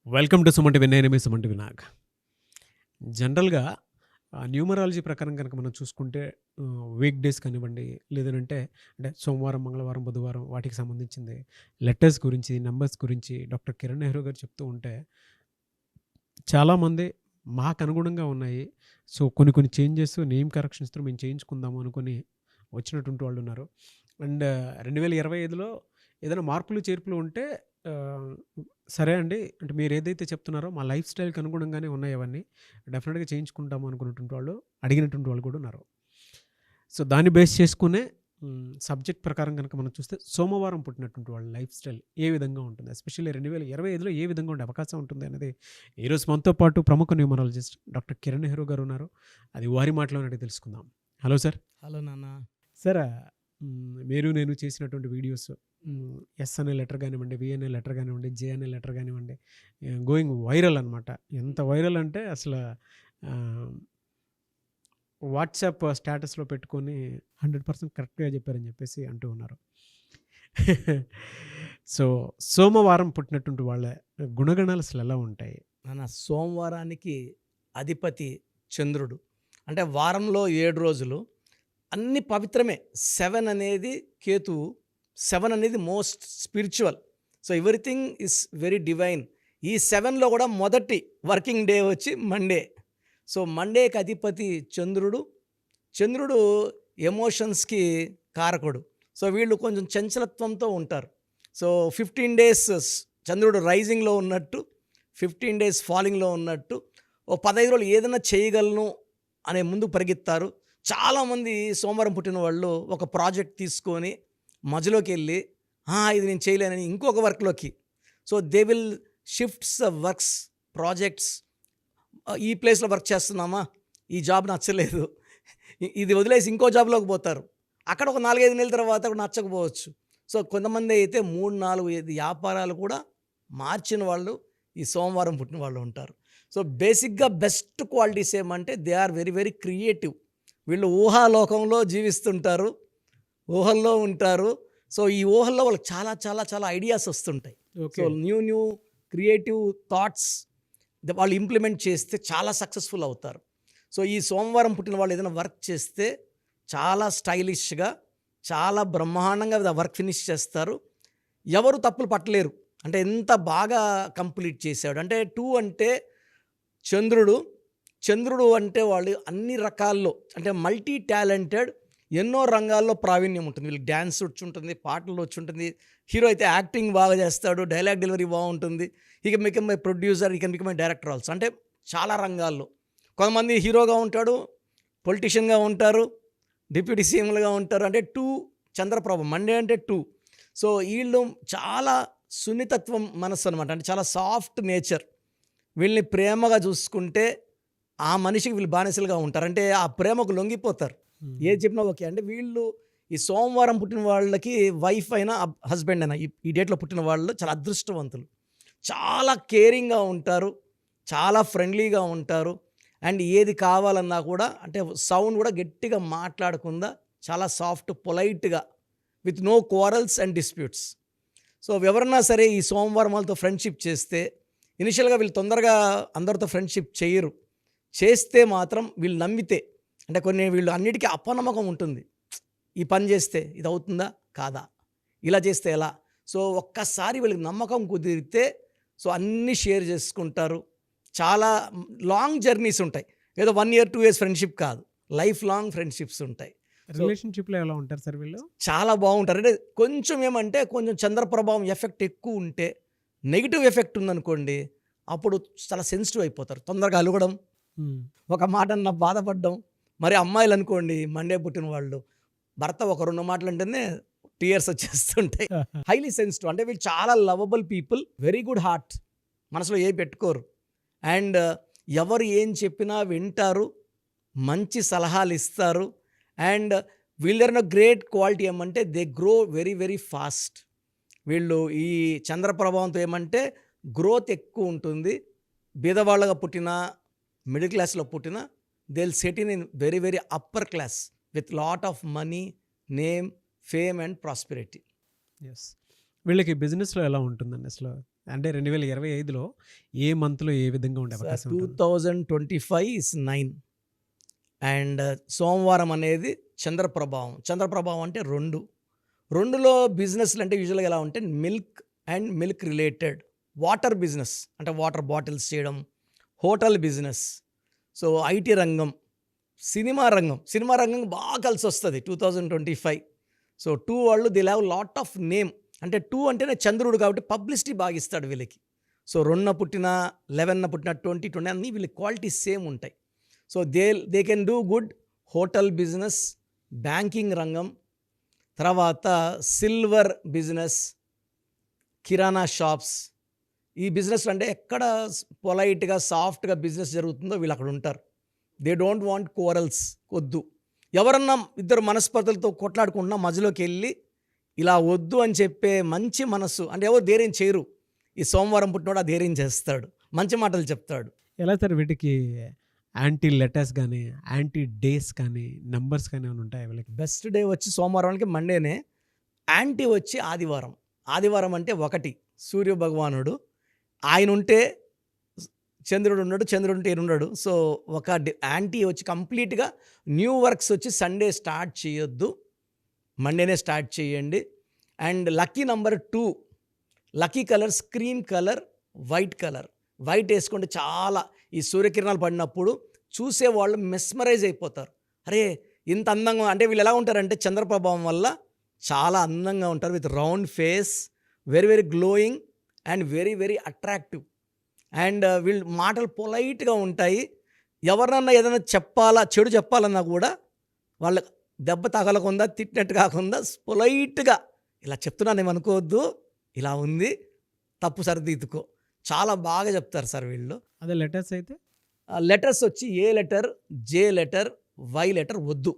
Welcome to Sumanti Vinay. మీ సుమంటి వినాయక్. జనరల్‌గా numerology ప్రకారం గనక మనం చూసుకుంటే వీక్ డేస్ కానివ్వండి, లేదనంటే అంటే సోమవారం, మంగళవారం, బుధవారం వాటికి సంబంధించింది లెటర్స్ గురించి, నంబర్స్ గురించి డాక్టర్ కిరణ్ నెహ్రూ గారు చెప్తూ ఉంటే, చాలామంది మాకనుగుణంగా ఉన్నాయి. సో, కొన్ని కొన్ని చేంజెస్, నేమ్ కరెక్షన్స్‌తో మేము చేయించుకుందాము అనుకోని వచ్చినటువంటి వాళ్ళున్నారు. అండ్ 2025లో ఏదైనా మార్పులు, చేర్పులు ఉంటే ఆహ్, సరే అండి. అంటే మీరేదైతే చెప్తున్నారో మా లైఫ్ స్టైల్‌కి అనుగుణంగానే ఉన్నాయి అవన్నీ. డెఫినిట్‌గా చేయించుకుంటాము అనుకున్నటువంటి వాళ్ళు, అడిగినటువంటి వాళ్ళు కూడా ఉన్నారు. సో, దాన్ని బేస్ చేసుకునే సబ్జెక్ట్ ప్రకారం గనక మనం చూస్తే సోమవారం పుట్టినటువంటి వాళ్ళ లైఫ్ స్టైల్ ఏ విధంగా ఉంటుంది? ఎస్పెషల్లీ 2025లో ఏ విధంగా ఉండే అవకాశం ఉంటుంది అనేది ఈరోజు మనతో పాటు ప్రముఖ న్యూమరాలజిస్ట్ డాక్టర్ కిరణ్ నెహ్రూ గారు ఉన్నారు. అది వారి మాటలోనే అడిగి తెలుసుకుందాం. Hello sir. హలో నాన్న. సార్, మీరు నేను చేసినటువంటి వీడియోస్ ఎస్ అనే లెటర్ కానివ్వండి, వి అనే లెటర్ కానివ్వండి, జే అనే లెటర్ కానివ్వండి, గోయింగ్ వైరల్ అనమాట. ఎంత వైరల్ అంటే అసలు వాట్సాప్ స్టేటస్‌లో పెట్టుకొని 100% కరెక్ట్‌గా చెప్పారని చెప్పేసి అంటూ ఉన్నారు. సో, సోమవారం పుట్టినటువంటి వాళ్ళ గుణగణాలు అసలు ఎలా ఉంటాయి? నాన్న, సోమవారానికి అధిపతి చంద్రుడు. అంటే వారంలో 7 రోజులు అన్ని పవిత్రమే. 7 అనేది కేతువు. 7 అనేది most spiritual. So, everything is very divine. ఈ 7లో కూడా మొదటి వర్కింగ్ డే వచ్చి మండే. సో, మండేకి అధిపతి చంద్రుడు. చంద్రుడు ఎమోషన్స్‌కి కారకుడు. సో, వీళ్ళు కొంచెం చంచలత్వంతో ఉంటారు. సో, 15 డేస్ చంద్రుడు రైజింగ్లో ఉన్నట్టు, 15 డేస్ ఫాలింగ్లో ఉన్నట్టు, ఓ 15 రోజులు ఏదైనా చేయగలను అనే ముందుకు పరిగెత్తారు. చాలామంది సోమవారం పుట్టిన వాళ్ళు ఒక ప్రాజెక్ట్ తీసుకొని మధ్యలోకి వెళ్ళి ఇది నేను చేయలేనని ఇంకొక వర్క్లోకి. So, they will shifts the works, projects. ఈ ప్లేస్లో వర్క్ చేస్తున్నామా, ఈ జాబ్ నచ్చలేదు, ఇది వదిలేసి ఇంకో జాబ్లోకి పోతారు. అక్కడ ఒక 4-5 నెలల తర్వాత కూడా నచ్చకపోవచ్చు. సో, కొంతమంది అయితే 3-4 వ్యాపారాలు కూడా మార్చిన వాళ్ళు ఈ సోమవారం పుట్టిన వాళ్ళు ఉంటారు. సో, బేసిక్గా బెస్ట్ క్వాలిటీస్ ఏమంటే they are very very creative. వీళ్ళు ఊహాలోకంలో జీవిస్తుంటారు, ఊహల్లో ఉంటారు. సో, ఈ ఊహల్లో వాళ్ళకి చాలా చాలా చాలా ఐడియాస్ వస్తుంటాయి. సో, న్యూ క్రియేటివ్ థాట్స్ వాళ్ళు ఇంప్లిమెంట్ చేస్తే చాలా సక్సెస్ఫుల్ అవుతారు. సో, ఈ సోమవారం పుట్టిన వాళ్ళు ఏదైనా వర్క్ చేస్తే చాలా స్టైలిష్గా, చాలా బ్రహ్మాండంగా వర్క్ ఫినిష్ చేస్తారు. ఎవరు తప్పులు పట్టలేరు. అంటే ఎంత బాగా కంప్లీట్ చేశాడు అంటే 2 అంటే చంద్రుడు అంటే వాళ్ళు అన్ని రకాల్లో అంటే మల్టీ టాలెంటెడ్, ఎన్నో రంగాల్లో ప్రావీణ్యం ఉంటుంది. వీళ్ళకి డ్యాన్స్ వచ్చి ఉంటుంది, పాటలు వచ్చి ఉంటుంది. హీరో అయితే యాక్టింగ్ బాగా చేస్తాడు, డైలాగ్ డెలివరీ బాగుంటుంది. ఇక బికమ్ మై ప్రొడ్యూసర్, ఇక బికమ్ మై డైరెక్టర్ ఆల్సో. అంటే చాలా రంగాల్లో కొంతమంది హీరోగా ఉంటాడు, పొలిటీషియన్గా ఉంటారు, డిప్యూటీ సీఎంలుగా ఉంటారు. అంటే 2 చంద్రప్రభ, మండే అంటే 2. సో, వీళ్ళు చాలా సున్నితత్వం మనస్సు అనమాట. అంటే చాలా సాఫ్ట్ నేచర్. వీళ్ళని ప్రేమగా చూసుకుంటే ఆ మనిషికి వీళ్ళు బానిసలుగా ఉంటారు. అంటే ఆ ప్రేమకు లొంగిపోతారు. ఏది చెప్పినా ఓకే. అంటే వీళ్ళు ఈ సోమవారం పుట్టిన వాళ్ళకి వైఫ్ అయినా హస్బెండ్ అయినా ఈ డేట్లో పుట్టిన వాళ్ళు చాలా అదృష్టవంతులు. చాలా కేరింగ్గా ఉంటారు, చాలా ఫ్రెండ్లీగా ఉంటారు. అండ్ ఏది కావాలన్నా కూడా అంటే సౌండ్ కూడా గట్టిగా మాట్లాడకుండా చాలా సాఫ్ట్, పొలైట్గా, with no quarrels and disputes. So, ఎవరన్నా సరే ఈ సోమవారం వాళ్ళతో ఫ్రెండ్షిప్ చేస్తే ఇనిషియల్గా వీళ్ళు తొందరగా అందరితో ఫ్రెండ్షిప్ చేయరు. చేస్తే మాత్రం వీళ్ళు నమ్మితే, అంటే కొన్ని వీళ్ళు అన్నిటికీ అపనమ్మకం ఉంటుంది. ఈ పని చేస్తే ఇది అవుతుందా కాదా, ఇలా చేస్తే ఎలా. సో, ఒక్కసారి వీళ్ళకి నమ్మకం కుదిరితే సో అన్నీ షేర్ చేసుకుంటారు. చాలా లాంగ్ జర్నీస్ ఉంటాయి. ఏదో 1 year 2 years ఫ్రెండ్షిప్ కాదు, లైఫ్ లాంగ్ ఫ్రెండ్షిప్స్ ఉంటాయి. రిలేషన్‌షిప్‌లో ఎలా ఉంటారు సార్ వీళ్ళు? చాలా బాగుంటారు. అంటే కొంచెం ఏమంటే కొంచెం చంద్రప్రభావం ఎఫెక్ట్ ఎక్కువ ఉంటే, నెగిటివ్ ఎఫెక్ట్ ఉందనుకోండి, అప్పుడు చాలా సెన్సిటివ్ అయిపోతారు. తొందరగా అలగడం, ఒక మాట అన్నా బాధపడడం. మరి అమ్మాయిలు అనుకోండి, మండే పుట్టిన వాళ్ళు భర్త ఒక 2 మాటలు అంటేనే టీయర్స్ వచ్చేస్తుంటాయి. Highly sensitive. అంటే వీళ్ళు చాలా lovable people, very good heart, మనసులో ఏ పెట్టుకోరు. అండ్ ఎవరు ఏం చెప్పినా వింటారు, మంచి సలహాలు ఇస్తారు. అండ్ వీళ్ళ గ్రేట్ క్వాలిటీ ఏమంటే they grow very very fast. వీళ్ళు ఈ చంద్రప్రభావంతో ఏమంటే గ్రోత్ ఎక్కువ ఉంటుంది. బీదవాళ్ళగా పుట్టినా, మిడిల్ క్లాస్లో పుట్టినా, they will settle in very very upper class with lot of money, name, fame and prosperity. Yes. వీళ్ళకి బిజినెస్‌లో ఎలా ఉంటుందండి అసలు? అంటే 2025లో ఏ మంత్‌లో ఏ విధంగా ఉండే సార్ అవకాశం ఉంటుంది? 2025 ఇస్ 9 అండ్ సోమవారం అనేది చంద్రప్రభావం. చంద్రప్రభావం అంటే 2. 2లో బిజినెస్‌లు అంటే యూజువల్‌గా ఎలా ఉంటే milk and milk related. Water business అంటే వాటర్ బాటిల్స్ చేయడం, హోటల్ బిజినెస్, సో ఐటీ రంగం, సినిమా రంగం బాగా కలిసొస్తది 2025. సో 2 వాళ్ళు they have lot of name. అంటే 2 అంటేనే చంద్రుడు కాబట్టి పబ్లిసిటీ బాగా ఇస్తాడు వీళ్ళకి. సో 2న పుట్టిన, 11న పుట్టిన, 20 అన్నీ వీళ్ళ క్వాలిటీస్ సేమ్ ఉంటాయి. So they can do good hotel business, banking రంగం, తర్వాత సిల్వర్ బిజినెస్, కిరాణా షాప్స్. ఈ బిజినెస్‌లు అంటే ఎక్కడ పొలైట్‌గా, సాఫ్ట్‌గా బిజినెస్ జరుగుతుందో వీళ్ళు అక్కడ ఉంటారు. దే డోంట్ వాంట్ క్వారల్స్, వద్దు. ఎవరన్నా ఇద్దరు మనస్పర్ధలతో కొట్లాడుకుంటున్నా మధ్యలోకెళ్ళి ఇలా వద్దు అని చెప్పే మంచి మనస్సు అంటే ఎవరు ధైర్యం చేయరు. ఈ సోమవారం పుట్టినోడు ఆ ధైర్యం చేస్తాడు. మంచి మాటలు చెప్తాడు. ఎలా సార్ వీటికి యాంటీ లెటర్స్ గానీ, యాంటీ డేస్ కానీ, నంబర్స్ కానీ ఏమైనా ఉంటాయా వీళ్ళకి? బెస్ట్ డే వచ్చి సోమవారానికి మండేనే. యాంటీ వచ్చి ఆదివారం. ఆదివారం అంటే 1 సూర్య భగవానుడు. ఆయన ఉంటే చంద్రుడు ఉన్నాడు, చంద్రుడు ఉంటే ఈయన ఉన్నాడు. సో ఒక యాంటీ వచ్చి కంప్లీట్‌గా న్యూ వర్క్స్ వచ్చి సండే స్టార్ట్ చేయొద్దు. మండేనే స్టార్ట్ చేయండి. And lucky number 2, lucky colours cream colour, white colour. White వేసుకుంటే చాలా ఈ సూర్యకిరణాలు పడినప్పుడు చూసేవాళ్ళు మెస్మరైజ్ అయిపోతారు. అరే ఇంత అందంగా అంటే వీళ్ళు ఎలా ఉంటారంటే చంద్రప్రభావం వల్ల చాలా అందంగా ఉంటారు. With round face, very very glowing and very very attractive. And వీళ్ళు మాటలు పొలైట్‌గా ఉంటాయి. ఎవరినన్నా ఏదైనా చెడు చెప్పాలన్నా కూడా వాళ్ళ దెబ్బ తగలకుండా, తిట్టినట్టు కాకుండా పొలైట్‌గా ఇలా చెప్తున్నానేమనుకోవద్దు, ఇలా ఉంది, తప్పు సరిదిద్దుకో. చాలా బాగా చెప్తారు సార్ వీళ్ళు. అదే లెటర్స్ అయితే? లెటర్స్ వచ్చి A letter, J letter, Y letter వద్దు.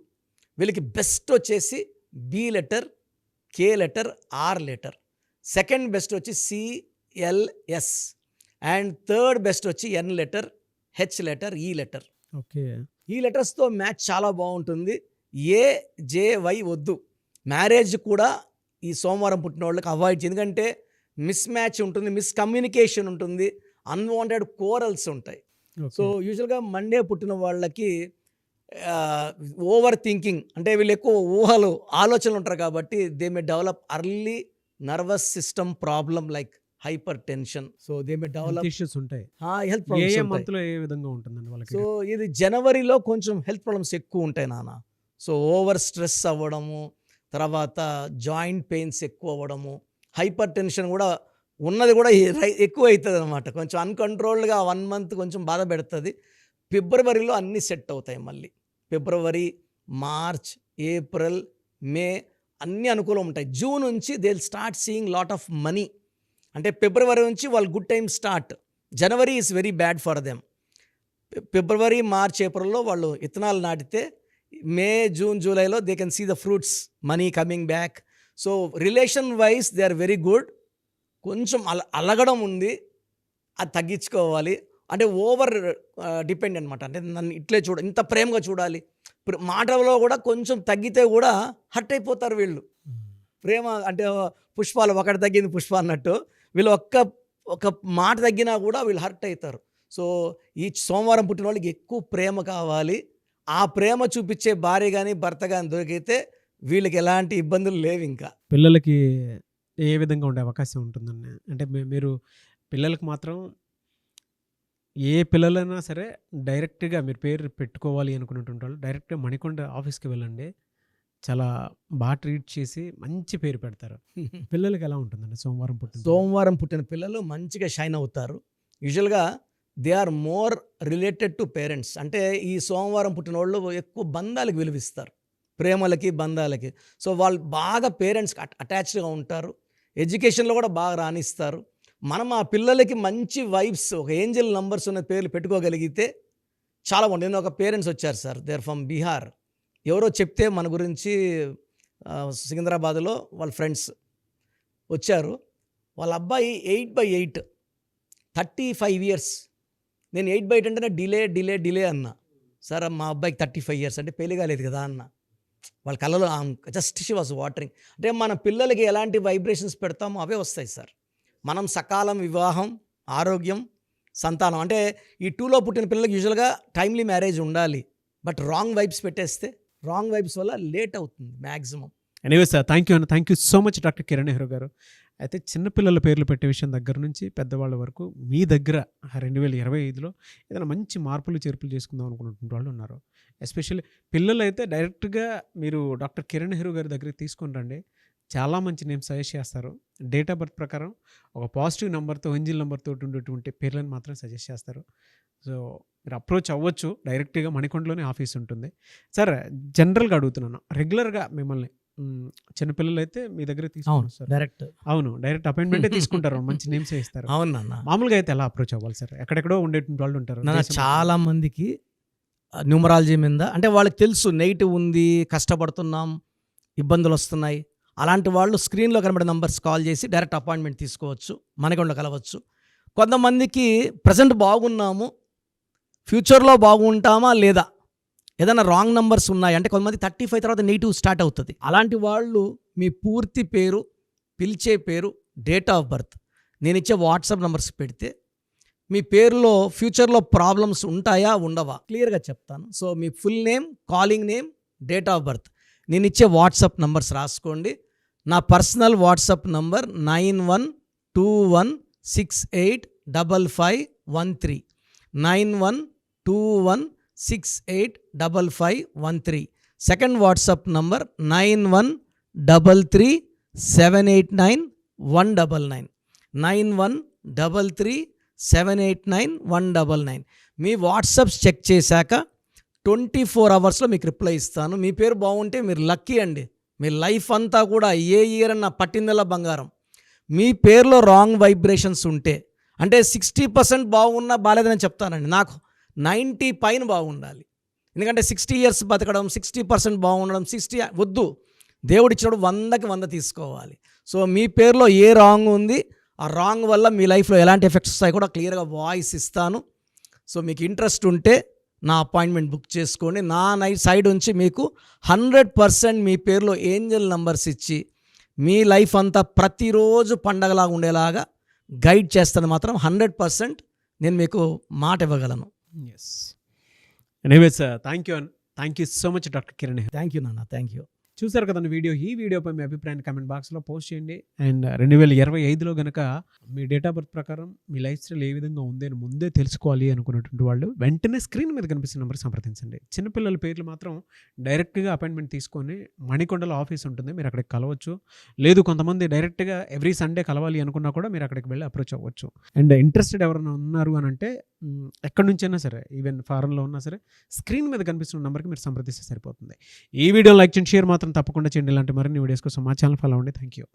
వీళ్ళకి బెస్ట్ వచ్చేసి B letter, K letter, R letter. Second best వచ్చి సిఎల్ఎస్ అండ్ థర్డ్ బెస్ట్ వచ్చి N letter, H letter, E letter. Okay. E లెటర్స్తో మ్యాచ్ చాలా బాగుంటుంది. ఏ, జే, వై వద్దు. మ్యారేజ్ కూడా ఈ సోమవారం పుట్టిన వాళ్ళకి అవాయిడ్ చేయండి. ఎందుకంటే మిస్ మ్యాచ్ ఉంటుంది, మిస్కమ్యూనికేషన్ ఉంటుంది, అన్వాంటెడ్ కోరల్స్ ఉంటాయి. సో యూజువల్గా మండే పుట్టిన వాళ్ళకి ఓవర్ థింకింగ్ అంటే వీళ్ళు ఎక్కువ ఊహలు, ఆలోచనలు ఉంటారు కాబట్టి they may develop early nervous system problem like hyper tension. So they may develop issues ఉంటాయి. హెల్త్ ఏ ప్రాబ్లమ్స్ ఏ ఉంటాయి. మంత్‌లో ఏ విధంగా ఉంటుందండి వాళ్ళకి? సో ఇది జనవరిలో కొంచెం హెల్త్ ప్రాబ్లమ్స్ ఎక్కువ ఉంటాయి నాన్న. సో ఓవర్ స్ట్రెస్ అవ్వడము, తర్వాత జాయింట్ పెయిన్స్ ఎక్కువ అవ్వడము, హైపర్ టెన్షన్ కూడా ఉన్నది కూడా ఎక్కువ అవుతుంది అనమాట. కొంచెం అన్కంట్రోల్డ్గా 1 మంత్ కొంచెం బాధ పెడుతుంది. ఫిబ్రవరిలో అన్నీ సెట్ అవుతాయి మళ్ళీ. ఫిబ్రవరి, మార్చ్, ఏప్రిల్, మే అన్నీ అనుకూలం ఉంటాయి. జూన్ నుంచి they will start seeing lot of money. అంటే ఫిబ్రవరి నుంచి వాళ్ళు good time start. January is very bad for them. February, March, ఏప్రిల్లో వాళ్ళు విత్తనాలు నాటితే మే, జూన్, జూలైలో they can see the fruits, money coming back. So relation wise they are very good. కొంచెం అలగడం ఉంది, అది తగ్గించుకోవాలి. అంటే ఓవర్ డిపెండ్ అనమాట. అంటే నన్ను ఇట్లే ఇంత ప్రేమగా చూడాలి. మాటలో కూడా కొంచెం తగ్గితే కూడా హర్ట్ అయిపోతారు వీళ్ళు. ప్రేమ అంటే పుష్పాలు ఒకటి తగ్గింది పుష్ప అన్నట్టు వీళ్ళు ఒక మాట తగ్గినా కూడా వీళ్ళు హర్ట్ అవుతారు. సో ఈ సోమవారం పుట్టిన వాళ్ళకి ఎక్కువ ప్రేమ కావాలి. ఆ ప్రేమ చూపించే భార్య కానీ భర్త కానీ దొరికితే వీళ్ళకి ఎలాంటి ఇబ్బందులు లేవు. ఇంకా పిల్లలకి ఏ విధంగా ఉండే అవకాశం ఉంటుందండి? అంటే మీరు పిల్లలకి మాత్రం ఏ పిల్లలైనా సరే డైరెక్ట్‌గా మీరు పేరు పెట్టుకోవాలి అనుకున్నటువంటి వాళ్ళు డైరెక్ట్‌గా మణికొండ ఆఫీస్‌కి వెళ్ళండి. చాలా బాగా ట్రీట్ చేసి మంచి పేరు పెడతారు. పిల్లలకి ఎలా ఉంటుందండి సోమవారం పుట్టిన పిల్లలు మంచిగా షైన్ అవుతారు. యూజువల్గా they are more related to parents. అంటే ఈ సోమవారం పుట్టిన వాళ్ళు ఎక్కువ బంధాలకు విలువిస్తారు, ప్రేమలకి, బంధాలకి. సో వాళ్ళు బాగా పేరెంట్స్కి అటాచ్డ్గా ఉంటారు. ఎడ్యుకేషన్లో కూడా బాగా రాణిస్తారు. మనం ఆ పిల్లలకి మంచి వైబ్స్, ఒక ఏంజల్ నంబర్స్ ఉన్న పేర్లు పెట్టుకోగలిగితే చాలా బాగుంటుంది. నేను ఒక పేరెంట్స్ వచ్చారు sir, they are from Bihar. ఎవరో చెప్తే మన గురించి సికింద్రాబాద్లో వాళ్ళ ఫ్రెండ్స్ వచ్చారు. వాళ్ళ అబ్బాయి 8/8 35 ఇయర్స్. నేను 8/8 అంటేనే డిలే అన్నా. సార్ మా అబ్బాయికి 35 ఇయర్స్ అంటే పెళ్లి కాలేదు కదా అన్న. వాళ్ళ కళ్ళలో జస్ట్ షీ వాజ్ వాటరింగ్. అంటే మన పిల్లలకి ఎలాంటి వైబ్రేషన్స్ పెడతామో అవే వస్తాయి సార్. మనం సకాలం వివాహం, ఆరోగ్యం, సంతానం అంటే ఈ 2లో పుట్టిన పిల్లలకి యూజువల్గా టైమ్లీ మ్యారేజ్ ఉండాలి. బట్ రాంగ్ వైబ్స్ పెట్టేస్తే రాంగ్ వైబ్స్ వల్ల లేట్ అవుతుంది maximum. Anyway sir, thank you so much doctor Kiran Nehru గారు. అయితే చిన్నపిల్లల పేర్లు పెట్టే విషయం దగ్గర నుంచి పెద్దవాళ్ళ వరకు మీ దగ్గర 2025లో ఏదైనా మంచి మార్పులు చేర్పులు చేసుకుందాం అనుకున్నటువంటి వాళ్ళు ఉన్నారు. ఎస్పెషల్లీ పిల్లలు అయితే డైరెక్ట్గా మీరు డాక్టర్ కిరణ్ నెహ్రూ గారి దగ్గరికి తీసుకొని రండి. చాలా మంచి నేమ్ సజెస్ట్ చేస్తారు. డేట్ ఆఫ్ బర్త్ ప్రకారం ఒక పాజిటివ్ నెంబర్తో, ఏంజిల్ నెంబర్తో ఉండేటువంటి పేర్లను మాత్రం సజెస్ట్ చేస్తారు. సో మీరు అప్రోచ్ అవ్వచ్చు. డైరెక్ట్గా మణికొండలోనే ఆఫీస్ ఉంటుంది. సార్, జనరల్గా అడుగుతున్నాను, రెగ్యులర్గా మిమ్మల్ని చిన్నపిల్లలు అయితే మీ దగ్గర తీసుకుంటారు సార్? డైరెక్ట్ అపాయింట్మెంటే తీసుకుంటారు. మంచి నేమ్స్ ఇస్తారు. అవును నాన్న. మామూలుగా అయితే ఎలా అప్రోచ్ అవ్వాలి సార్? ఎక్కడెక్కడో ఉండేటువంటి వాళ్ళు ఉంటారు. చాలా మందికి న్యూమరాలజీ మీద అంటే వాళ్ళకి తెలుసు నెగిటివ్ ఉంది, కష్టపడుతున్నాం, ఇబ్బందులు వస్తున్నాయి. అలాంటి వాళ్ళు స్క్రీన్లో కనబడే నంబర్స్ కాల్ చేసి డైరెక్ట్ అపాయింట్మెంట్ తీసుకోవచ్చు, మనకొండ కలవచ్చు. కొంతమందికి ప్రజెంట్ బాగున్నాము, ఫ్యూచర్లో బాగుంటామా లేదా, ఏదైనా రాంగ్ నంబర్స్ ఉన్నాయి అంటే కొంతమంది 35 తర్వాత నెగిటివ్ స్టార్ట్ అవుతుంది. అలాంటి వాళ్ళు మీ పూర్తి పేరు, పిలిచే పేరు, డేట్ ఆఫ్ బర్త్, నేను ఇచ్చే వాట్సాప్ నంబర్స్ పెడితే మీ పేరులో ఫ్యూచర్లో ప్రాబ్లమ్స్ ఉంటాయా ఉండవా క్లియర్గా చెప్తాను. So me full name, calling name, date of birth, నేను ఇచ్చే వాట్సాప్ నంబర్స్ రాసుకోండి. నా personal WhatsApp number 9121685513 9121685513. Second WhatsApp number 9133789199 9133789199. మీ వాట్సాప్స్ చెక్ చేశాక 24 అవర్స్లో మీకు రిప్లై ఇస్తాను. మీ పేరు బాగుంటే మీరు లక్కీ అండి. మీ లైఫ్ అంతా కూడా ఏ ఇయర్ అన్న పట్టిందల్లా బంగారం. మీ పేరులో రాంగ్ వైబ్రేషన్స్ ఉంటే అంటే 60% బాగున్నా బాగాలేదని చెప్తానండి. నాకు 90 పైన బాగుండాలి. ఎందుకంటే 60 ఇయర్స్ బతకడం, 60% బాగుండడం, 60 వద్దు. దేవుడిచ్చినప్పుడు 100కి 100 తీసుకోవాలి. సో మీ పేరులో ఏ రాంగ్ ఉంది, ఆ రాంగ్ వల్ల మీ లైఫ్లో ఎలాంటి ఎఫెక్ట్స్ వస్తాయి కూడా క్లియర్గా వాయిస్ ఇస్తాను. సో మీకు ఇంట్రెస్ట్ ఉంటే నా అపాయింట్మెంట్ బుక్ చేసుకోండి. నా సైడ్ నుంచి మీకు 100% మీ పేరులో ఏంజల్ నంబర్స్ ఇచ్చి మీ లైఫ్ అంతా ప్రతిరోజు పండగలాగా ఉండేలాగా గైడ్ చేస్తాను. మాత్రం 100% నేను మీకు మాట ఇవ్వగలను. Yes. Anyway sir, thank you so much doctor Kiran. Thank you నాన్న, థ్యాంక్ యూ. చూసారు కదండి వీడియో. ఈ వీడియోపై మీ అభిప్రాయాన్ని కామెంట్ బాక్స్లో పోస్ట్ చేయండి. అండ్ 2025లో కనుక మీ డేట్ ఆఫ్ బర్త్ ప్రకారం మీ లైఫ్ స్టైల్ ఏ విధంగా ఉంది అని ముందే తెలుసుకోవాలి అనుకున్నటువంటి వాళ్ళు వెంటనే స్క్రీన్ మీద కనిపిస్తున్న నెంబర్ సంప్రదించండి. చిన్నపిల్లల పేర్లు మాత్రం డైరెక్ట్గా అపాయింట్మెంట్ తీసుకొని మణికొండలో ఆఫీస్ ఉంటుంది, మీరు అక్కడికి కలవచ్చు. లేదు కొంతమంది డైరెక్ట్గా ఎవ్రీ సండే కలవాలి అనుకున్నా కూడా మీరు అక్కడికి వెళ్ళి అప్రోచ్ అవ్వచ్చు. అండ్ ఇంట్రెస్టెడ్ ఎవరైనా ఉన్నారు అని అంటే ఎక్కడి నుంచైనా సరే, ఈవెన్ ఫారెన్లో ఉన్నా సరే, స్క్రీన్ మీద కనిపిస్తున్న నెంబర్కి మీరు సంప్రదిస్తే సరిపోతుంది. ఈ వీడియో లైక్ చేయండి, షేర్ మాత్రం తప్పకుండా చేయండి. ఇలాంటి మరిన్ని వీడియోస్ కోసం మా ఛానల్ ఫాలో అవ్వండి. Thank you.